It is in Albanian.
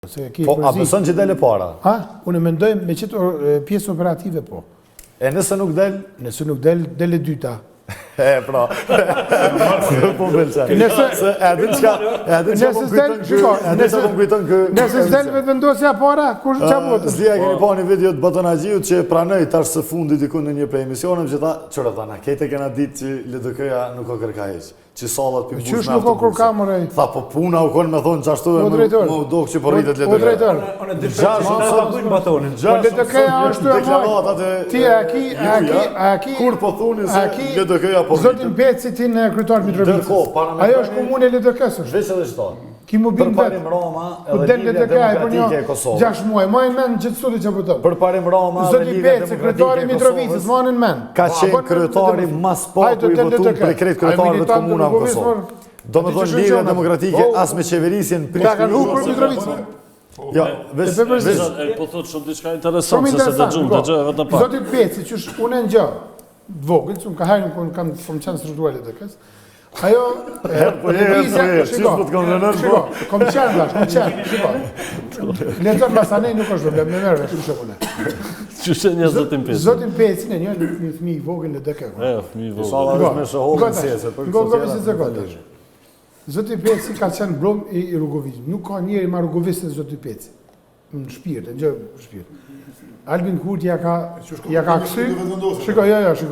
Po, a beson që dele para? Ha? Unë mendoj me qëtë pjesë operative, po. E nëse nuk del? Nëse nuk del, dele dyta. E, pra. Po belqen. Nëse s'del vetë vendosja para, kur që botë? Zlia keni pa një video të Batonagjiut që pranoj tash së fundi diku në një prej emisionem që ta, qërë ta, na kete kena ditë që LDK-ja nuk o kërka heq. Që sallat për mbush me autobuse. Tha, po puna u konë me thonë qashtu e më do që po rritet LDK. Po drejtor. LDK-ja është e mojë. Ti a ki... Kur po thuni se LDK-ja po rritet. Zotin Beci ti në kryetar Mitrovicës. Ajo është komune e LDK-s është. Veç edhe qëta. Ki më bimë vetë. Përparim Roma edhe Liga Demokratike e Kosovës. 6 muaj, majnë men gjithë studi që pëtëm. Përparim Roma edhe Liga Demokratike e Kosovës. Majnë men. Ka qenë kryetari mas papu i votuar për krejt kryetarëve të komuna në Kosovë. Do me thonë Liga Demokratike as me qeverisjen Ka kanë hukë për Mitrovicën. Ja, veç... Po thotë shumë diçka interesant, se se dëgjoj vetë pak. Zotit Beci, që unë e në gjë, vogël, që më ka hajnë kërë kam qenë strukturale të kësë, ajo... Shiko, kom qenë, Lezër Masanej nuk është problem, me mërë, shumë shëpune. Që shenë një Zotin Peci? Zotin Peci në një fëmi i vogël në dëke. Fëmi i vogël. Sala është me shëhollën sese, për këtë Zotin Peci ka qenë blom i Rugovicit. Nuk ka njeri ma Rugovicit në Zotin Peci. Në shpirt, në gjë shpirt. Albin Kurti ja ka kësy. Shiko, jo, shiko.